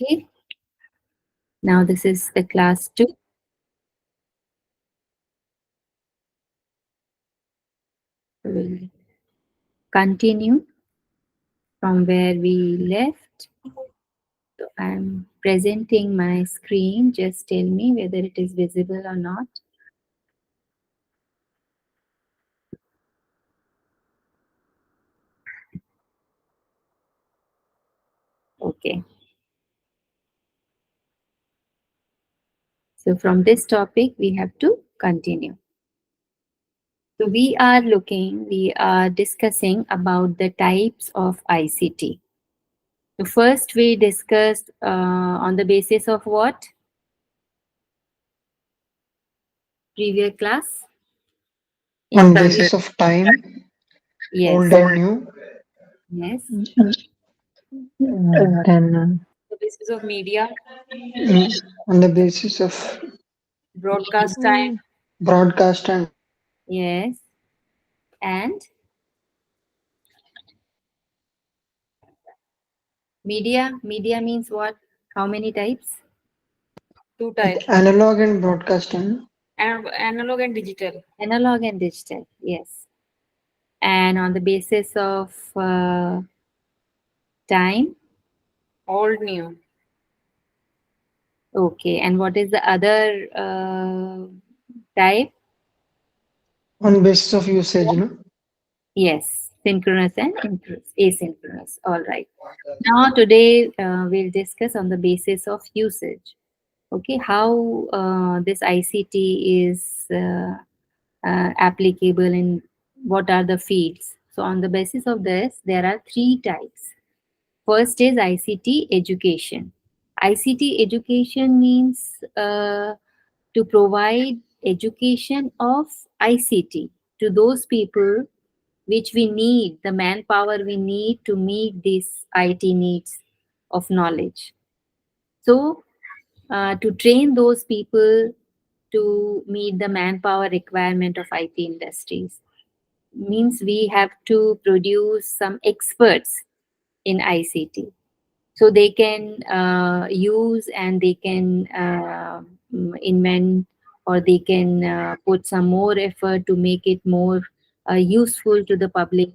Okay, now this is the class 2. We'll continue from where we left. So I'm presenting my screen. Just tell me whether it is visible or not. Okay. So from this topic, we have to continue. So we are discussing about the types of ICT. So first we discussed on the basis of what? Previous class? On basis of time, Yes, old and new, yes. then The basis of media, on the basis of broadcast time. broadcast and Yes. And media means what? How many types? Two types. analog and broadcasting. Analog and digital. Analog and digital, yes. And on the basis of time, old, new. Okay. And what is the other type? On basis of usage, Yes, synchronous and asynchronous. All right. Now today we'll discuss on the basis of usage. Okay, how this ICT is applicable in what are the fields. So on the basis of this, there are three types. First is ICT education. ICT education means to provide education of ICT to those people which we need, the manpower we need to meet these IT needs of knowledge. So, to train those people to meet the manpower requirement of IT industries means we have to produce some experts in ICT. So they can use and they can invent or they can put some more effort to make it more useful to the public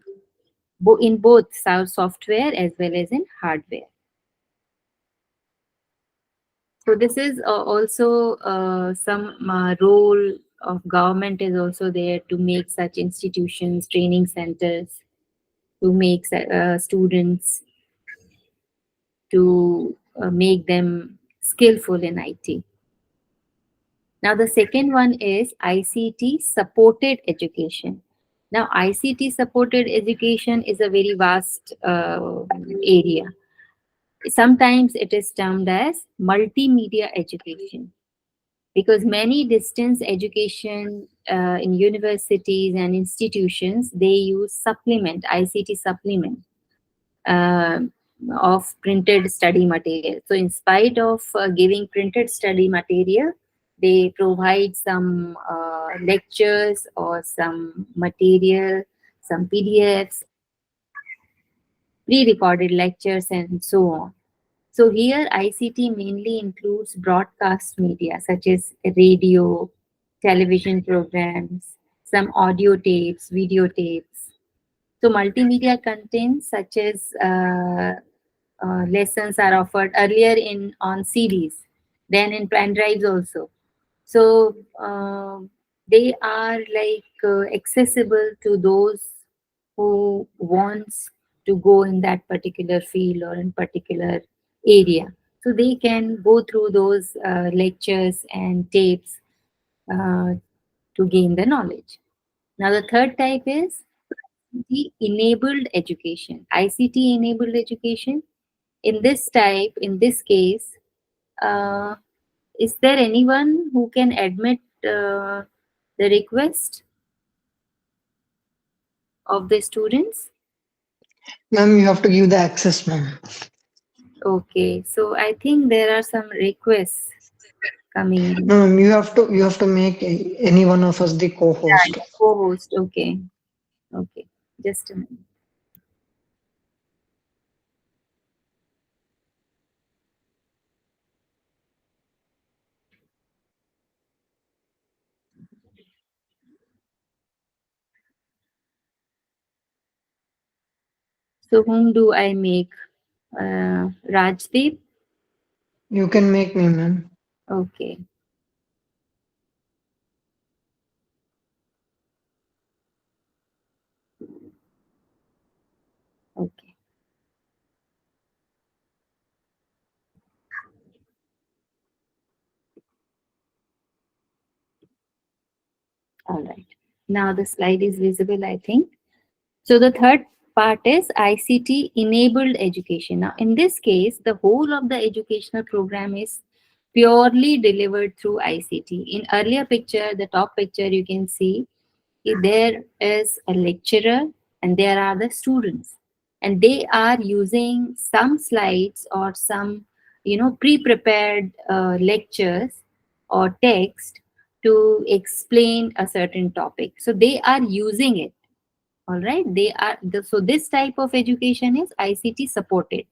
in both software as well as in hardware. So this is also some role of government is also there to make such institutions, training centers, to make students, to make them skillful in IT. Now the second one is ICT supported education. Now ICT supported education is a very vast area. Sometimes it is termed as multimedia education because many distance education in universities and institutions they use supplement ICT supplement uh, of printed study material. So in spite of giving printed study material, they provide some lectures or some material, some PDFs, pre-recorded lectures and so on. So here ICT mainly includes broadcast media such as radio, television programs, some audio tapes, video tapes. So multimedia content such as lessons are offered earlier in on CDs, then in pen drives also. So they are like accessible to those who wants to go in that particular field or in particular area. So they can go through those lectures and tapes uh, to gain the knowledge. Now the third type is ICT enabled education. ICT enabled education. In this type, in this case, uh, is there anyone who can admit the request of the students? ma'am, you have to give the access, ma'am. Okay, so I think there are some requests coming in. No, ma'am, you have to make any one of us the Yeah, co-host. yeah, co-host. Okay, okay. Just a minute. So whom do I make? Rajdeep? You can make me, ma'am. Okay, okay, all right. Now the slide is visible, I think. So the third part is ICT enabled education. Now, in this case, the whole of the educational program is purely delivered through ICT. In earlier picture, the top picture, you can see there is a lecturer and there are the students, and they are using some slides or some pre-prepared lectures or text to explain a certain topic. So they are using it. All right, so this type of education is ICT supported.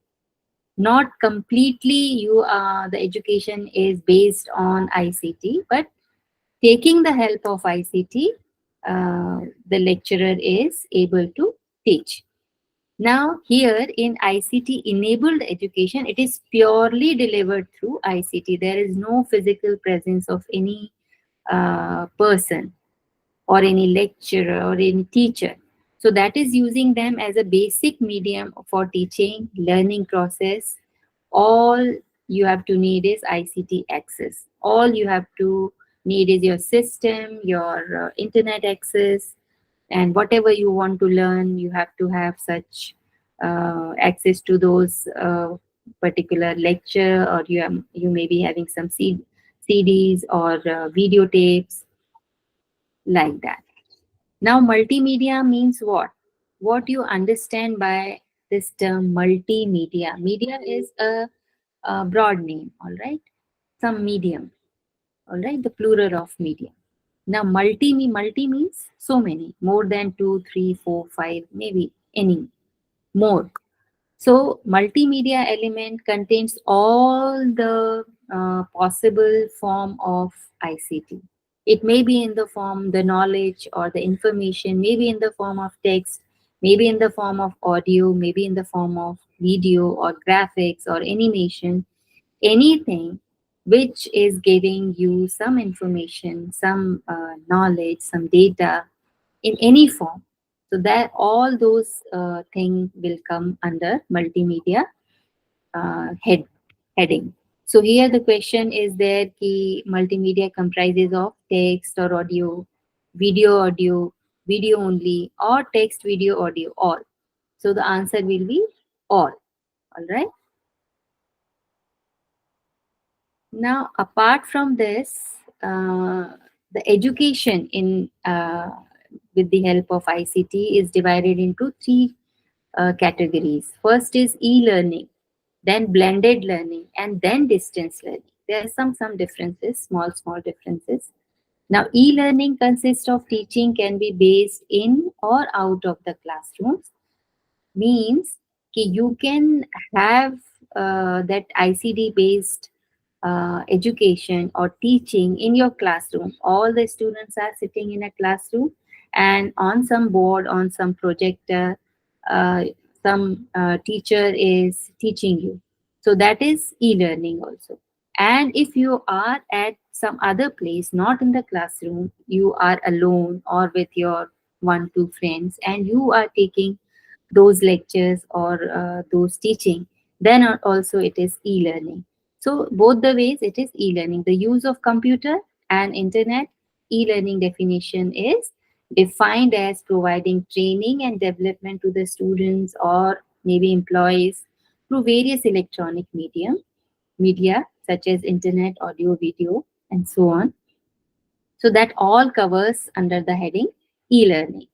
Not completely the education is based on ICT, but taking the help of ICT, the lecturer is able to teach. Now here in ICT enabled education, it is purely delivered through ICT. There is no physical presence of any person or any lecturer or any teacher. So that is using them as a basic medium for teaching, learning process. All you have to need is ICT access. All you have to need is your system, your internet access, and whatever you want to learn, you have to have such access to those particular lecture, or you may be having some CDs or videotapes like that. Now, multimedia means what? What you understand by this term multimedia? Media is a broad name, all right? Some medium, all right? The plural of medium. Now, multi means so many, more than two, three, four, five, maybe any more. So, multimedia element contains all the possible form of ICT. It may be in the form the knowledge or the information, maybe in the form of text, maybe in the form of audio, maybe in the form of video or graphics or animation, anything which is giving you some information, some knowledge, some data in any form. So that all those things will come under multimedia heading. So here the question is there ki multimedia comprises of text or audio, video only, or text, video, audio, all. So the answer will be all. All right. Now, apart from this, the education in with the help of ICT is divided into three categories. First is e-learning, then blended learning, and then distance learning. There are some differences, small differences. Now, e-learning consists of teaching can be based in or out of the classrooms. Means कि you can have that ICD based education or teaching in your classroom. All the students are sitting in a classroom, and on some board, on some projector, uh, some teacher is teaching you. So that is e-learning also. And if you are at some other place, not in the classroom, you are alone or with your one, two friends, and you are taking those lectures or those teaching, then also it is e-learning. So both the ways it is e-learning. The use of computer and internet, e-learning definition is defined as providing training and development to the students or maybe employees through various electronic media such as internet, audio, video, and so on. So that all covers under the heading e-learning.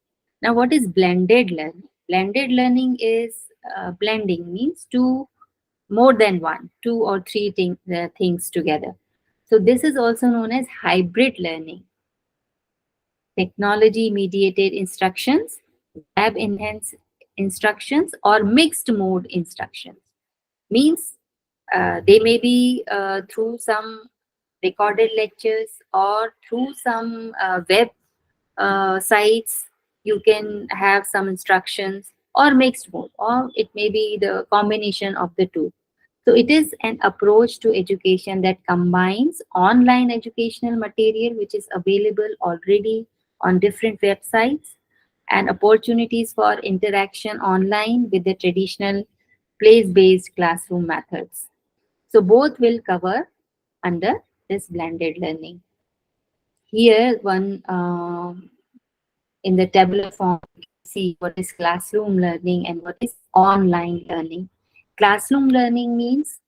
Now, what is blended learning? Blended learning is blending means more than one, two or three things together. So this is also known as hybrid learning, technology mediated instructions, lab enhanced instructions, or mixed mode instructions. Means they may be through some recorded lectures or through some web sites. You can have some instructions, or mixed mode, or it may be the combination of the two. So it is an approach to education that combines online educational material, which is available already on different websites, and opportunities for interaction online with the traditional place-based classroom methods. So both will cover under this blended learning. Here, one in the tabular form, you can see what is classroom learning and what is online learning. Classroom learning means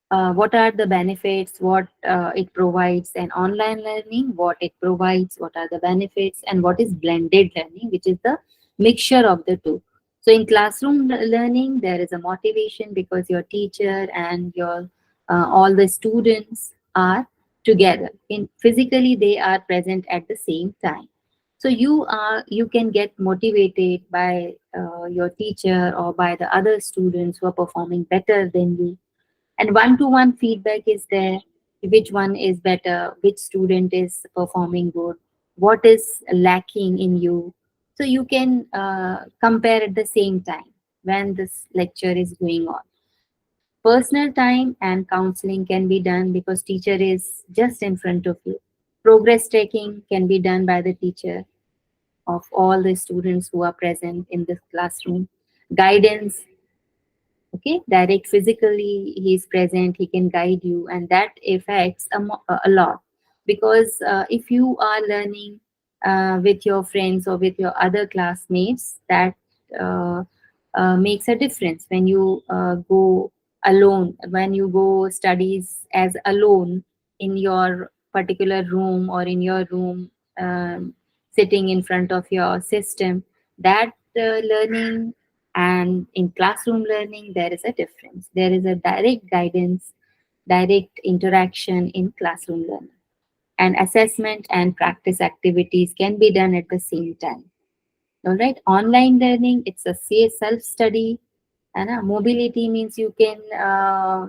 what are the benefits, what it provides, and online learning, what it provides, what are the benefits, and what is blended learning, which is the mixture of the two. So in classroom learning, there is a motivation because your teacher and your all the students are together. In physically, they are present at the same time. So you can get motivated by your teacher or by the other students who are performing better than you, and one-to-one feedback is there, which one is better, which student is performing good, what is lacking in you. So you can compare at the same time when this lecture is going on. Personal time and counseling can be done because teacher is just in front of you. Progress tracking can be done by the teacher of all the students who are present in this classroom. Guidance, okay, direct physically he is present, he can guide you, and that affects a lot. Because if you are learning with your friends or with your other classmates, that uh, makes a difference. When you go alone, when you go studies as alone in your particular room or in your room, sitting in front of your system, that learning and in classroom learning, there is a difference. There is a direct guidance, direct interaction in classroom learning. And assessment and practice activities can be done at the same time. All right. Online learning, it's a self study. And mobility means you can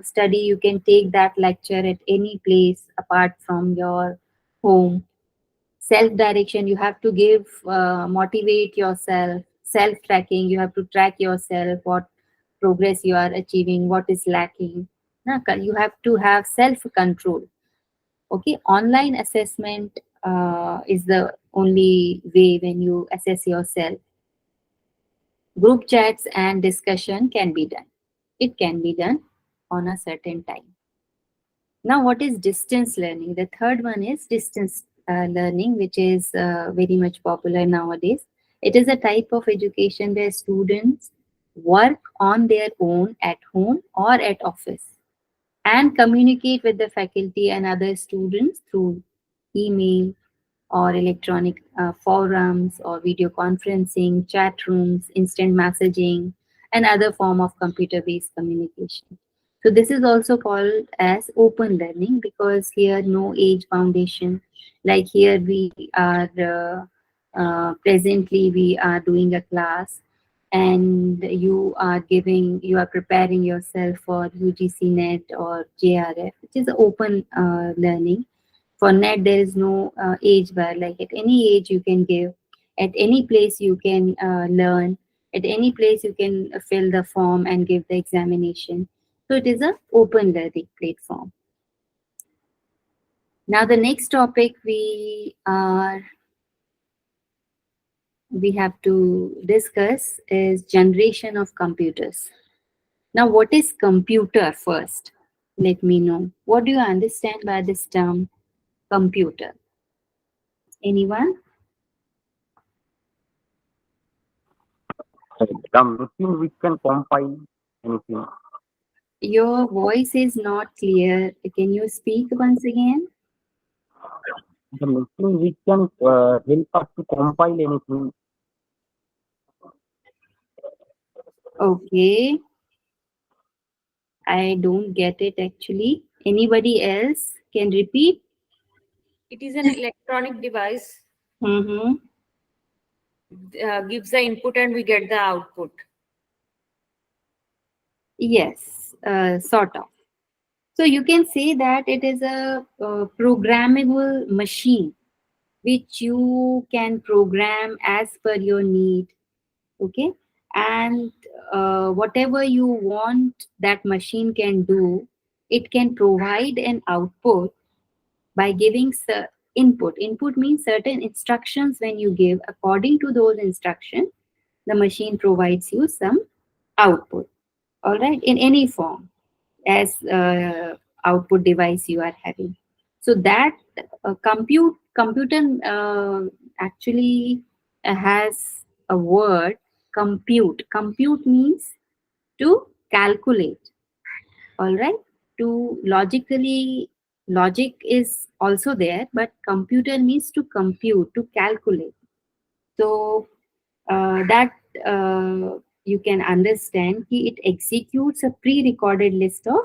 study, you can take that lecture at any place apart from your home. Self direction, you have to give motivate yourself. Self tracking, you have to track yourself, what progress you are achieving, what is lacking. You have to have self control. Okay, online assessment is the only way when you assess yourself. Group chats and discussion can be done, it can be done on a certain time. Now, what is distance learning? The third one is distance learning, which is very much popular nowadays. It is a type of education where students work on their own at home or at office and communicate with the faculty and other students through email or electronic forums or video conferencing, chat rooms, instant messaging, and other form of computer-based communication. So this is also called as open learning because here no age foundation. Like here we are presently we are doing a class, and you are preparing yourself for UGC NET or JRF, which is open learning. For net, there is no age bar. Like at any age you can give, at any place you can learn, at any place you can fill the form and give the examination. So it is a open learning platform. Now the next topic we have to discuss is generation of computers. Now, what is computer first? Let me know. What do you understand by this term computer? Anyone? The machine which can compile anything. Your voice is not clear. Can you speak once again? The machine which can help us to compile anything. Okay, I don't get it actually. Anybody else can repeat? It is an electronic device, Mm-hmm. gives the input and we get the output. Yes, sort of. So you can say that it is a programmable machine which you can program as per your need. Okay. and whatever you want that machine can do, it can provide an output by giving input. Input means certain instructions. When you give according to those instructions, the machine provides you some output, all right, in any form as output device you are having. So that computer actually has a word, compute. Compute means to calculate, all right, to logically, logic is also there, but computer means to compute, to calculate. So that you can understand it executes a pre-recorded list of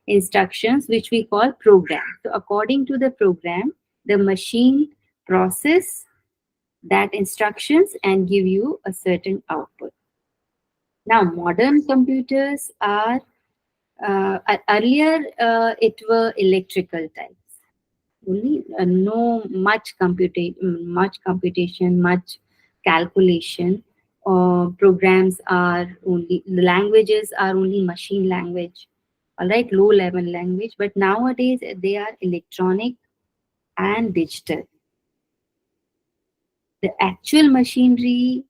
instructions which we call program. So according to the program, the machine process that instructions and give you a certain output. Now modern computers are earlier it were electrical types only, no much computation, much calculation. Programs are only, languages are only machine language, all right, low level language. But nowadays they are electronic and digital. The actual machinery,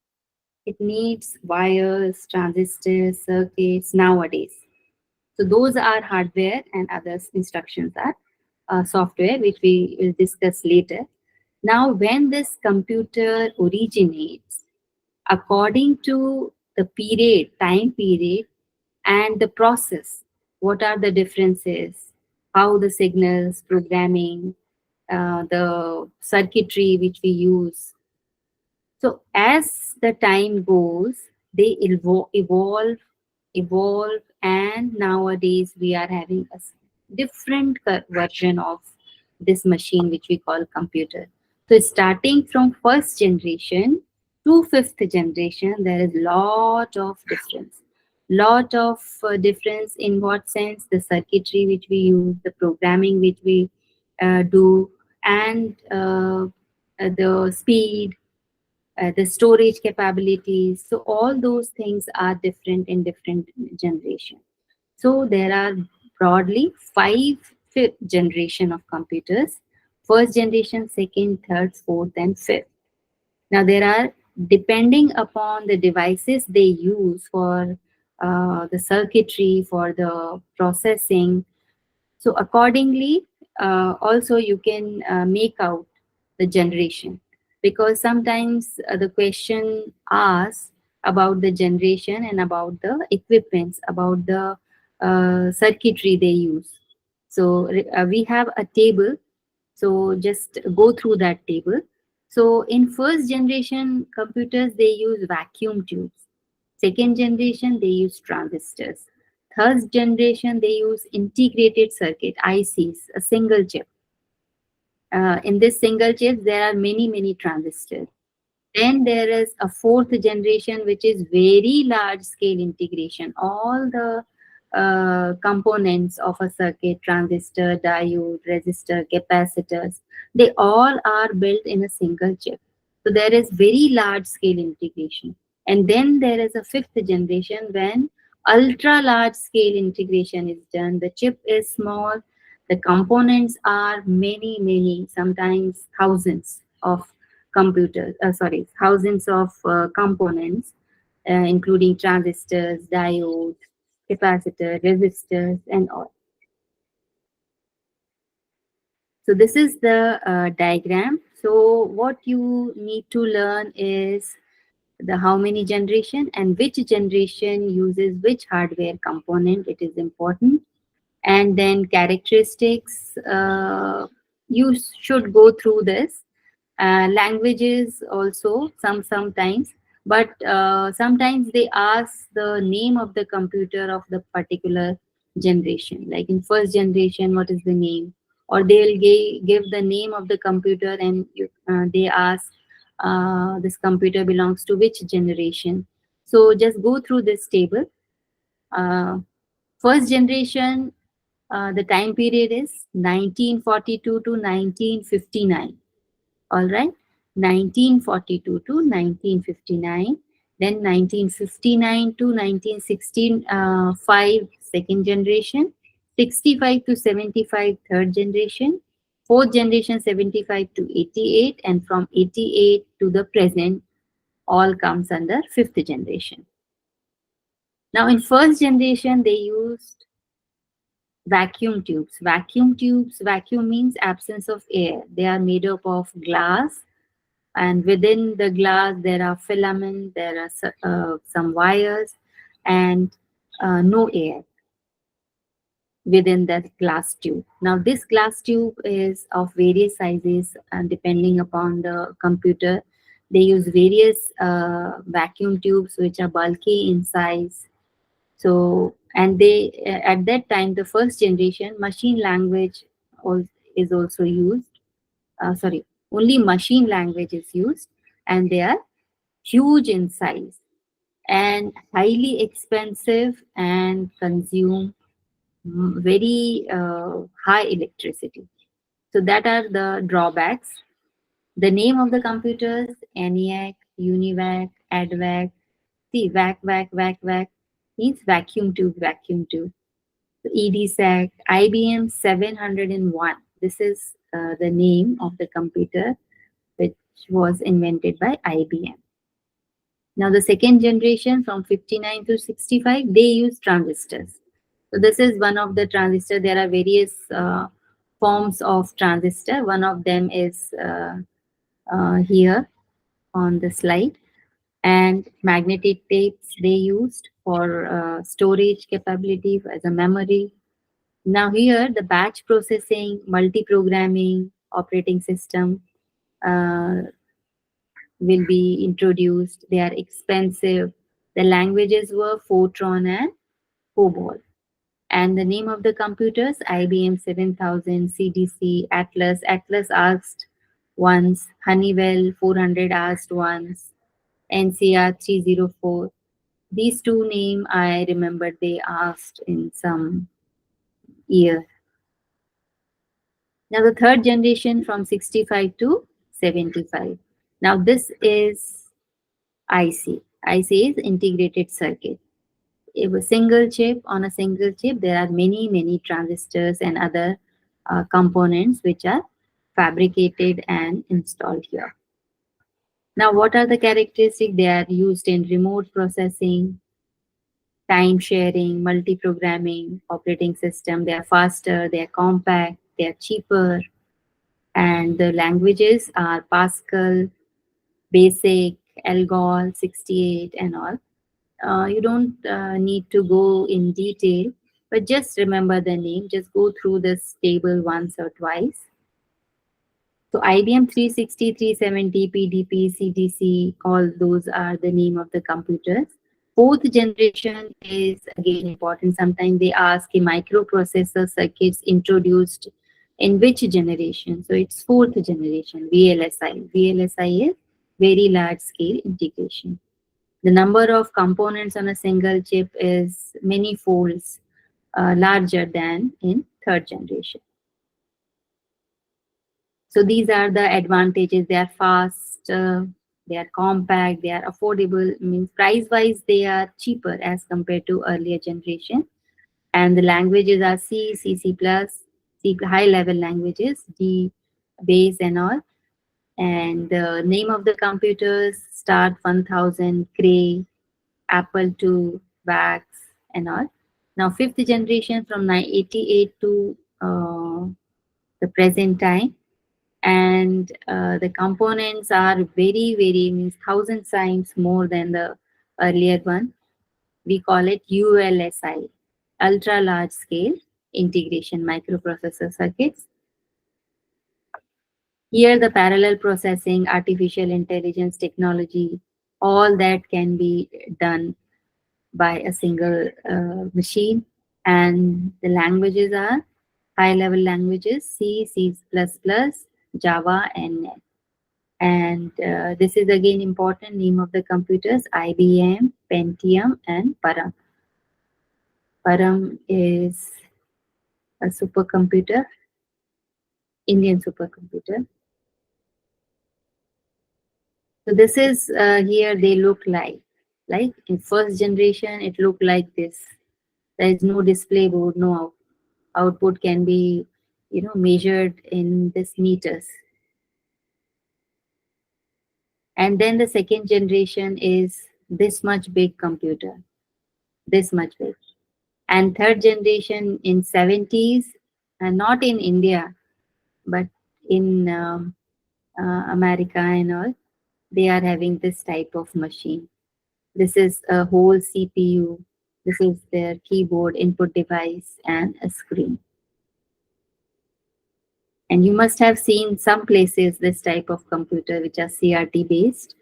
it needs wires, transistors, circuits nowadays. So those are hardware, and others instructions are software, which we will discuss later. Now, when this computer originates, according to the period, time period, and the process, what are the differences, how the signals, programming, the circuitry which we use. So as the time goes, they evolve, and nowadays we are having a different version of this machine which we call computer. So starting from first generation to fifth generation, there is lot of difference. Lot of difference in what sense? The circuitry which we use, the programming which we do, and the speed, the storage capabilities. So all those things are different in different generation. So there are broadly five fifth generation of computers: first generation, second, third, fourth, and fifth. Now there are, depending upon the devices they use for the circuitry, for the processing, so accordingly, also you can make out the generation, because sometimes the question asks about the generation and about the equipments, about the circuitry they use. So we have a table. So just go through that table. So in first generation computers, they use vacuum tubes. Second generation, they use transistors. Third generation, they use integrated circuit, ICs, a single chip. In this single chip, there are many transistors. Then there is a fourth generation, which is very large scale integration. All the components of a circuit, transistor, diode, resistor, capacitors, they all are built in a single chip. So there is very large scale integration. And then there is a fifth generation when ultra large scale integration is done. The chip is small, the components are many, sometimes thousands of thousands of components, including transistors, diodes, capacitor, resistors, and all. So this is the diagram. So what you need to learn is the how many generation and which generation uses which hardware component. It is important. And then characteristics, you should go through this. Languages also sometimes, but sometimes they ask the name of the computer of the particular generation. Like in first generation, what is the name? Or they'll give the name of the computer, and they ask this computer belongs to which generation. So just go through this table. Uh, First generation, the time period is 1942 to 1959. All right, 1942 to 1959. Then 1959 to 1965, second generation. 65 to 75, third generation. Fourth generation, 75 to 88. And from 88 to the present, all comes under fifth generation. Now, in first generation, they used vacuum tubes. Vacuum means absence of air. They are made up of glass, and within the glass there are filaments, there are some wires, and no air within that glass tube. Now this glass tube is of various sizes, and depending upon the computer they use various vacuum tubes which are bulky in size. So, and they at that time, the first generation machine language is also used. Sorry, only machine language is used, and they are huge in size and highly expensive and consume very high electricity. So that are the drawbacks. The name of the computers: ENIAC, UNIVAC, ADVAC. See, vac means vacuum tube, vacuum tube. So EDSAC, IBM 701. This is the name of the computer which was invented by IBM. Now the second generation from 59 to 65, they use transistors. So this is one of the transistor. There are various forms of transistor. One of them is here on the slide. And magnetic tapes they used for storage capability as a memory. Now here the batch processing, multi-programming, operating system will be introduced. They are expensive. The languages were Fortran and COBOL. And the name of the computers: IBM 7000, CDC, Atlas. Atlas asked once, Honeywell 400 asked once, NCR 304. These two names I remember they asked in some year. Now the third generation from 65 to 75. Now this is IC. IC is integrated circuit. If a single chip, on a single chip, there are many transistors and other components which are fabricated and installed here. Now, what are the characteristics? They are used in remote processing, time sharing, multi-programming, operating system. They are faster, they are compact, they are cheaper, and the languages are Pascal, Basic, Algol, 68, and all. You don't need to go in detail, but just remember the name. Just go through this table once or twice. So IBM 360, 370, PDP, CDC, all those are the name of the computers. Fourth generation is again important. Sometimes they ask a microprocessor circuits introduced in which generation. So it's fourth generation, VLSI. VLSI is very large scale integration. The number of components on a single chip is many folds larger than in third generation. So these are the advantages. They are fast, they are compact, they are affordable. Means price-wise, they are cheaper as compared to earlier generation. And the languages are C, C++, C high-level languages, D, base and all. And the name of the computers: Start 1000, Cray, Apple II, VAX, and all. Now, fifth generation from 1988 to the present time. And the components are very, means 1,000 times more than the earlier one. We call it ULSI, ultra large scale integration microprocessor circuits. Here the parallel processing, artificial intelligence technology, all that can be done by a single machine. And the languages are high level languages: C, C++, Java, and NET. And this is again important: name of the computers: IBM, Pentium, and Param. Param is a supercomputer, Indian supercomputer. So this is here they look like. Like in first generation, it looked like this. There is no display board, no output can be, measured in this meters. And then the second generation is this much big computer, this much big. And third generation in 70s, and not in India, but in America and all, they are having this type of machine. This is a whole CPU. This is their keyboard, input device, and a screen. And you must have seen some places this type of computer which are CRT based.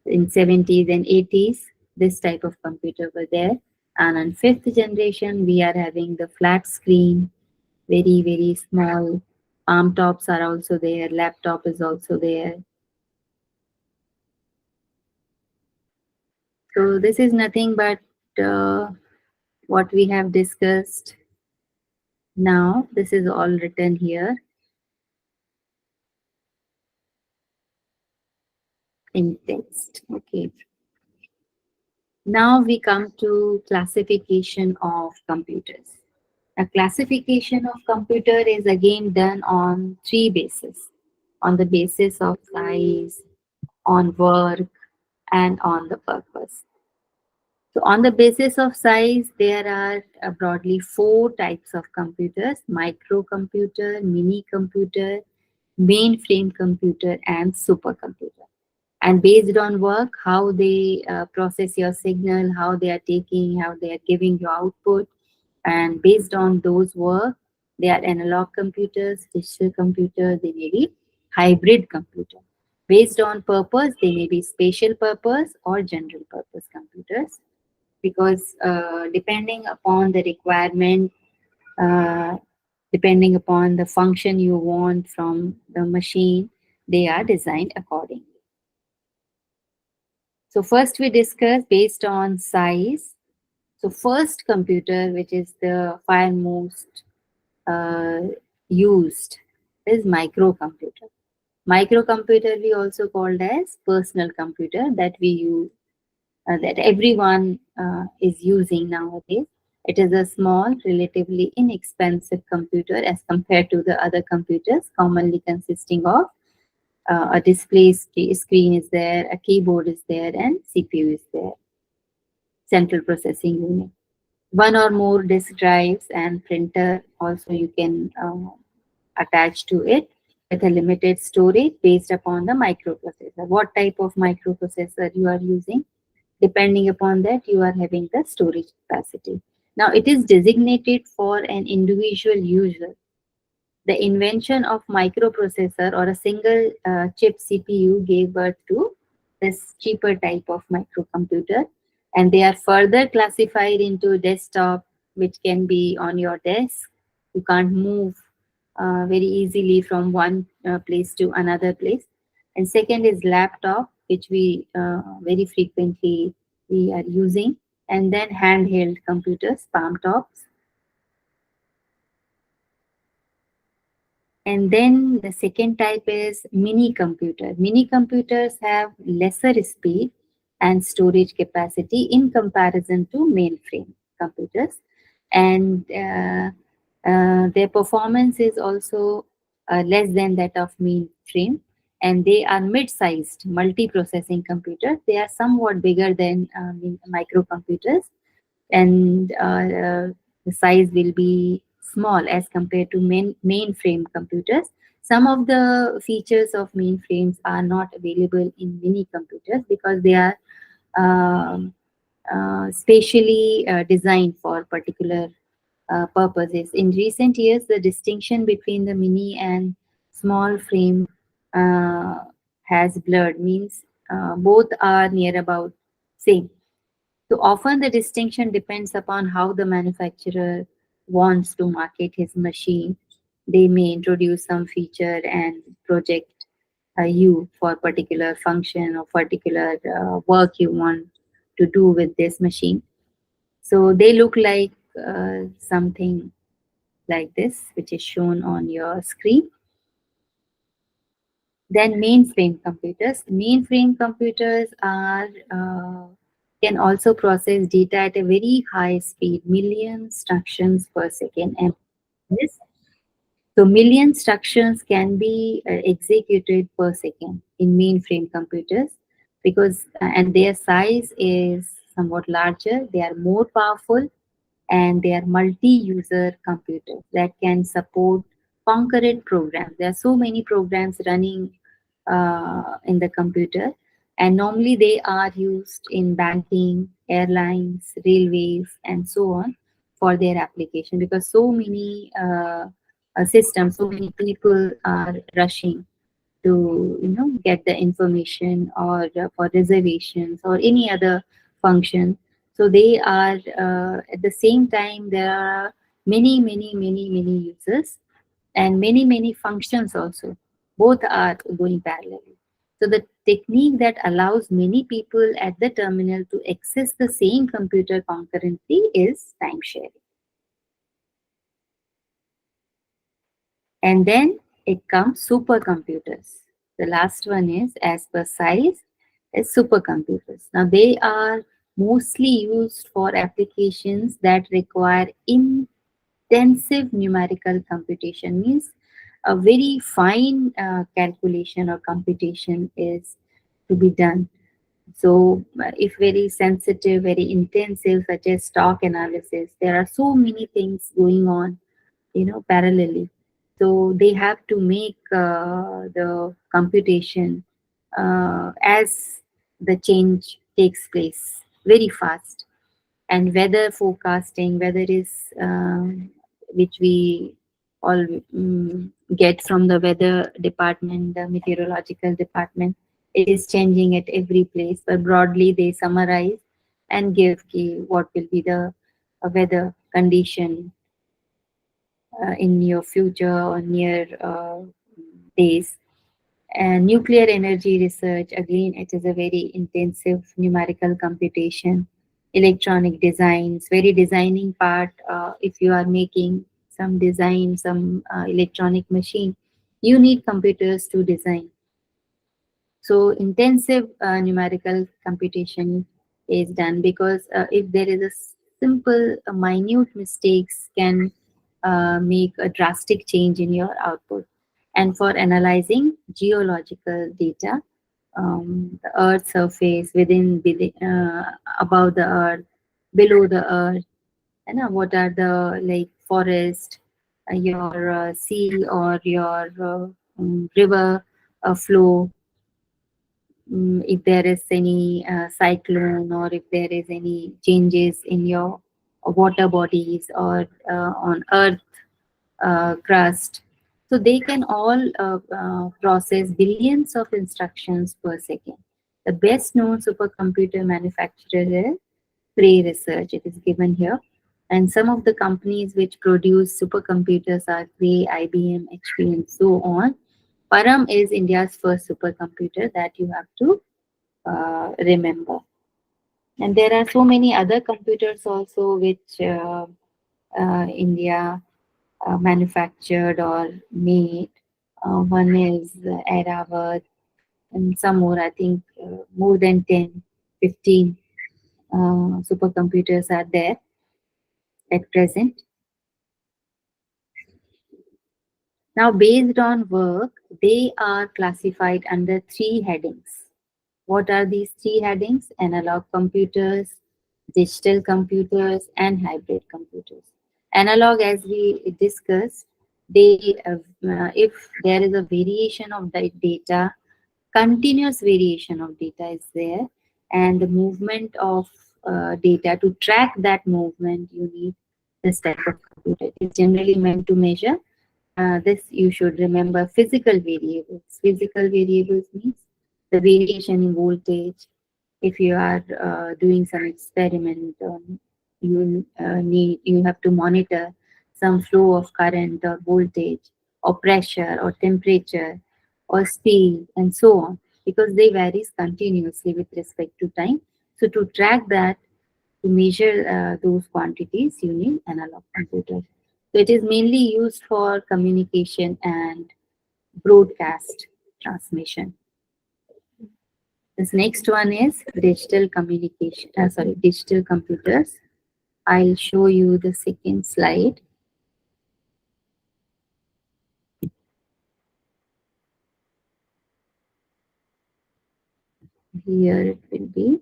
In 70s and 80s, this type of computer were there. And on fifth generation, we are having the flat screen, very, very small. Palm tops are also there. Laptop is also there. So this is nothing but what we have discussed now. This is all written here in text. Okay. Now we come to classification of computers. A classification of computer is again done on three bases. On the basis of size, on work, and on the purpose. So on the basis of size, there are broadly four types of computers: microcomputer, mini computer, mainframe computer, and supercomputer. And based on work, how they process your signal, how they are taking, how they are giving you output, and based on those work, they are analog computers, digital computers, they may be hybrid computer. Based on purpose, they may be spatial purpose or general purpose computers, because depending upon the requirement, uh, depending upon the function you want from the machine, they are designed accordingly. So first we discuss based on size. So first computer, which is the far most uh, used, is microcomputer. Microcomputer we also called as personal computer, that we use, that everyone is using nowadays. It is a small, relatively inexpensive computer as compared to the other computers, commonly consisting of a display screen is there, a keyboard is there, and CPU is there, central processing unit. One or more disk drives and printer also you can attach to it, with a limited storage based upon the microprocessor. What type of microprocessor you are using, depending upon that you are having the storage capacity. Now it is designated for an individual user. The invention of microprocessor or a single chip CPU gave birth to this cheaper type of microcomputer, and they are further classified into desktop, which can be on your desk. You can't move very easily from one place to another place. And second is laptop, which we very frequently we are using. And then handheld computers, palm tops. And then the second type is mini computer. Mini computers have lesser speed and storage capacity in comparison to mainframe computers. And their performance is also less than that of mainframe. And they are mid-sized multi-processing computers. They are somewhat bigger than microcomputers. And the size will be small as compared to mainframe computers. Some of the features of mainframes are not available in mini computers because they are um, spatially designed for particular purposes. In recent years, the distinction between the mini and small frame uh, has blurred, means both are near about same. So often the distinction depends upon how the manufacturer wants to market his machine. They may introduce some feature and project you for particular function or particular work you want to do with this machine. So they look like something like this, which is shown on your screen. Then mainframe computers. Mainframe computers are Can also process data at a very high speed, million instructions per second. And this, so million instructions can be executed per second in mainframe computers because and their size is somewhat larger. They are more powerful and they are multi-user computers that can support concurrent programs. There are so many programs running in the computer, and normally they are used in banking, airlines, railways, and so on for their application because so many systems, so many people are rushing to get the information or for reservations or any other function. So they are at the same time there are many users and many functions also. Both are going parallelly. So the technique that allows many people at the terminal to access the same computer concurrently is time sharing. And then it comes supercomputers. The last one is, as per size, is supercomputers. Now they are mostly used for applications that require intensive numerical computation. Means a very fine calculation or computation is to be done. So if very sensitive, very intensive, such as stock analysis, there are so many things going on parallelly. So they have to make the computation as the change takes place very fast. And weather forecasting, weather is which we all get from the weather department, the meteorological department. It is changing at every place, but broadly they summarize and give what will be the weather condition in your future or near days. And nuclear energy research, again, it is a very intensive numerical computation. Electronic designs, very designing part. If you are making some design, some electronic machine, you need computers to design. So intensive numerical computation is done because if there is a simple, minute mistakes can make a drastic change in your output. And for analyzing geological data, the Earth's surface, above the Earth, below the Earth, and what are the like forest, your sea or your river flow, if there is any cyclone or if there is any changes in your water bodies or on earth crust. So they can all process billions of instructions per second. The best known supercomputer manufacturer is Cray Research. It is given here. And some of the companies which produce supercomputers are Cray, IBM, HP, and so on. Param is India's first supercomputer that you have to remember. And there are so many other computers also which India manufactured or made. One is Airavat and some more, I think more than 10, 15 supercomputers are there at present. Now, based on work, they are classified under three headings. What are these three headings? Analog computers, digital computers, and hybrid computers. Analog, as we discussed, if there is a variation of the data, continuous variation of data is there, and the movement of data, to track that movement, you need this type of computer. It's generally meant to measure this. You should remember physical variables. Physical variables means the variation in voltage. If you are doing some experiment, you have to monitor some flow of current or voltage or pressure or temperature or speed and so on, because they varies continuously with respect to time. So to track that, to measure those quantities, you need analog computers. So it is mainly used for communication and broadcast transmission. This next one is digital communication. Digital computers. I'll show you the second slide. Here it will be.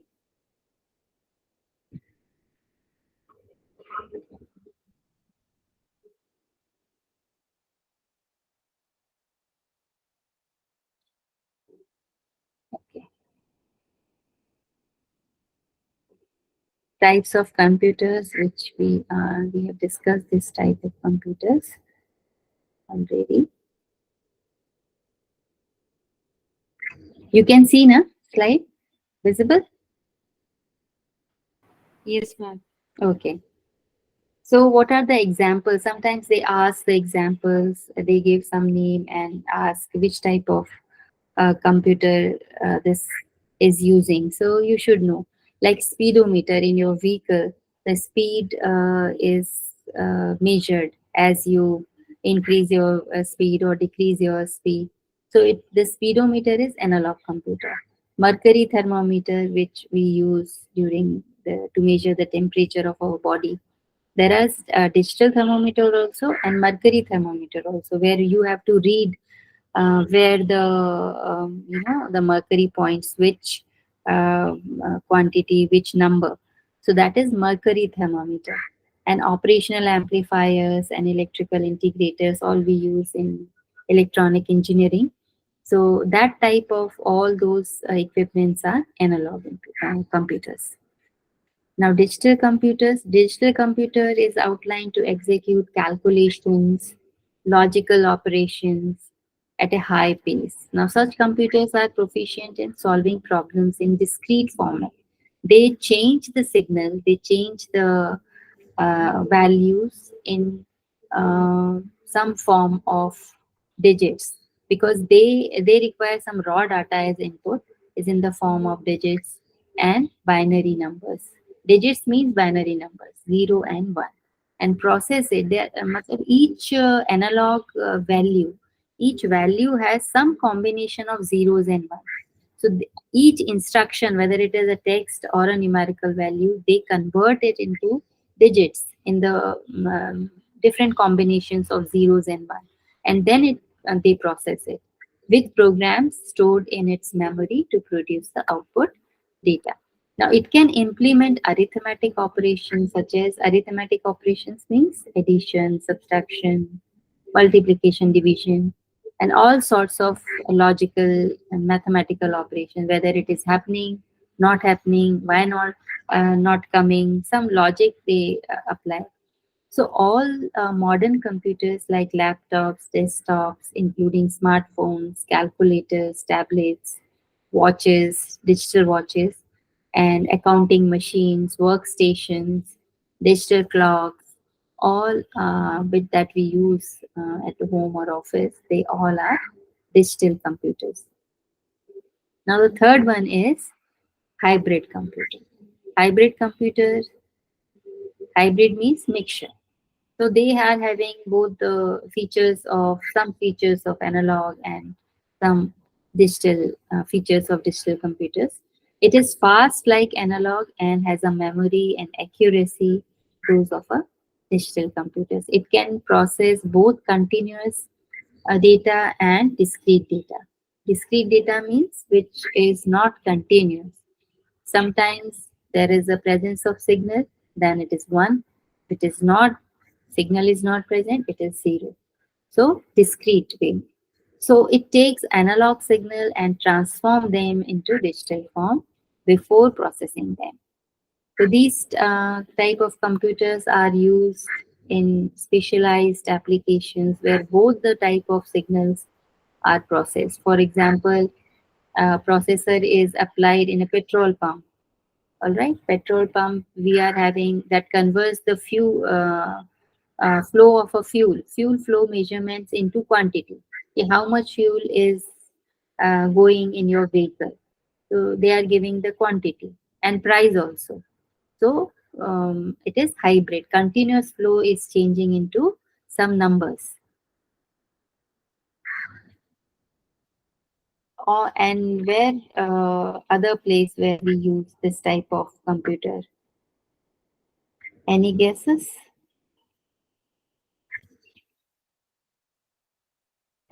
Okay. Types of computers, which we have discussed this type of computers already. You can see na slide visible. Yes, ma'am. Okay. So what are the examples? Sometimes they ask the examples, they give some name and ask which type of computer this is using. So you should know, like speedometer in your vehicle, the speed is measured as you increase your speed or decrease your speed. So the speedometer is analog computer. Mercury thermometer, which we use to measure the temperature of our body. There is a digital thermometer also and mercury thermometer also, where you have to read where the the mercury points which quantity, which number. So that is mercury thermometer. And operational amplifiers and electrical integrators, all we use in electronic engineering. So that type of all those equipments are analog computers. Now, digital computer is outlined to execute calculations, logical operations at a high pace. Now, such computers are proficient in solving problems in discrete format. They change the signal, they change the values in some form of digits, because they require some raw data as input, is in the form of digits and binary numbers. Digits means binary numbers 0 and 1, and process it there. Each analog value, each value has some combination of zeros and ones. So each instruction, whether it is a text or a numerical value, they convert it into digits in the different combinations of zeros and one, and then they process it with programs stored in its memory to produce the output data. Now it can implement arithmetic operations, such as arithmetic operations means addition, subtraction, multiplication, division, and all sorts of logical and mathematical operations, whether it is happening, not happening, why not coming, some logic they apply. So all modern computers like laptops, desktops, including smartphones, calculators, tablets, watches, digital watches, and accounting machines, workstations, digital clocks, all with that we use at the home or office, they all are digital computers. Now the third one is hybrid computer. Hybrid computers, hybrid means mixture. So they are having both the features of some features of analog and some digital features of digital computers. It is fast like analog and has a memory and accuracy those of a digital computers. It can process both continuous data and discrete data. Discrete data means which is not continuous. Sometimes there is a presence of signal, then it is 1. If it is not, signal is not present, it is 0. So discrete way. So it takes analog signal and transform them into digital form before processing them. So these type of computers are used in specialized applications where both the type of signals are processed. For example, a processor is applied in a petrol pump. All right, petrol pump we are having that converts the flow of a fuel flow measurements into quantity. Okay, how much fuel is going in your vehicle? So they are giving the quantity and price also. So it is hybrid. Continuous flow is changing into some numbers. or and where other place where we use this type of computer? Any guesses?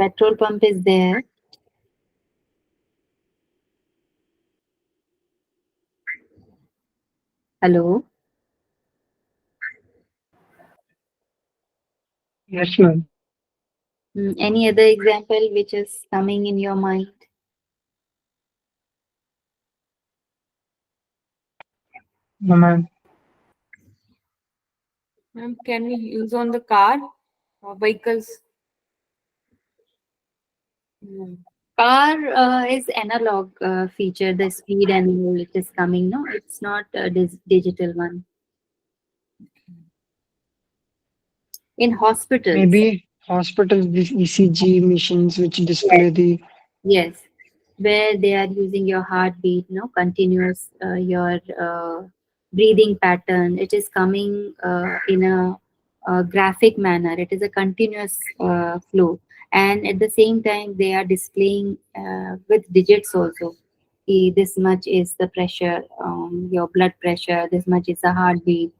Petrol pump is there. Hello. Yes, ma'am. Any other example which is coming in your mind? No, ma'am. Ma'am, can we use on the car or vehicles? Car is analog feature, the speed and all it is coming. No, it's not a digital one. In hospitals, Maybe hospitals, these ECG machines which display the. yes, where they are using your heartbeat, no, continuous your breathing pattern. It is coming in a graphic manner. It is a continuous flow, and at the same time, they are displaying with digits also. This much is the pressure, your blood pressure. This much is the heartbeat.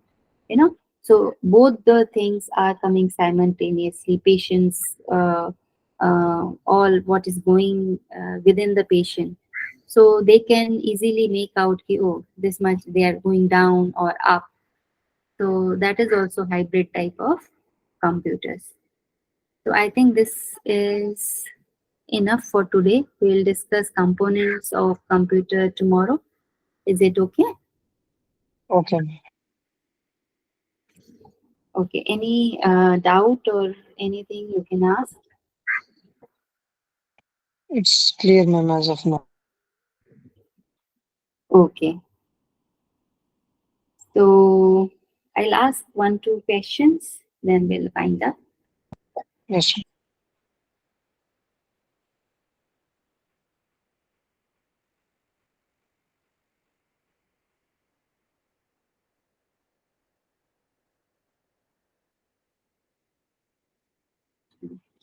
You know, so both the things are coming simultaneously. Patients. All what is going within the patient, so they can easily make out oh, this much they are going down or up. So that is also hybrid type of computers. So I think this is enough for today. We'll discuss components of computer tomorrow. Is it okay? Okay, Okay, any doubt or anything you can ask? it's clear, ma'am, as of now. Okay, so I'll ask one, two questions, then we'll find out. Yes,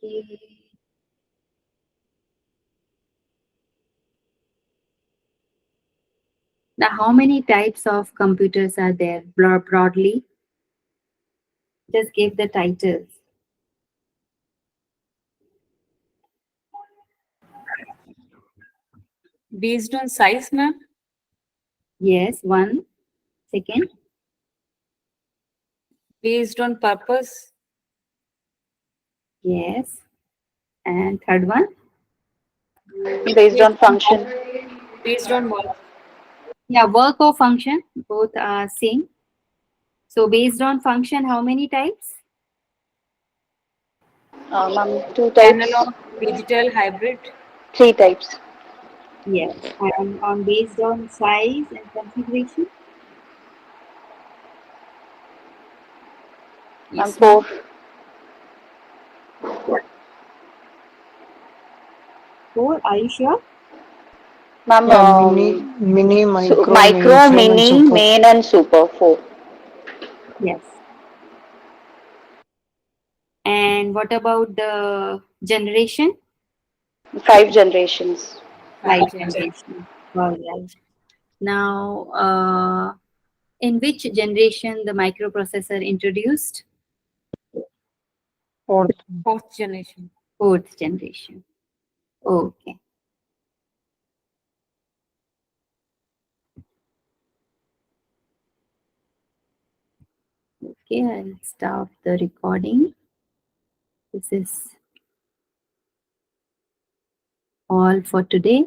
Okay. Now, how many types of computers are there broadly? Just give the titles. Based on size, ma'am? Yes, one. Second. Based on purpose? Yes. And third one. Based on function. Based on work? Yeah, work or function, both are same. So based on function, how many types? Two types, Analog, digital, hybrid? three types. Yes. And on based on size and configuration? Yes, Four. ma'am. Four. Are you sure? Ma'am, yeah, mini, so micro, micro, mainframe, and mini, super. main, and super. Four. Yes. And what about the generation? Five generations. Five 5 generations. generation. All right. Now, in which generation the microprocessor introduced? Fourth. Fourth generation. Fourth generation. Okay. Okay, I'll stop the recording. This is all for today.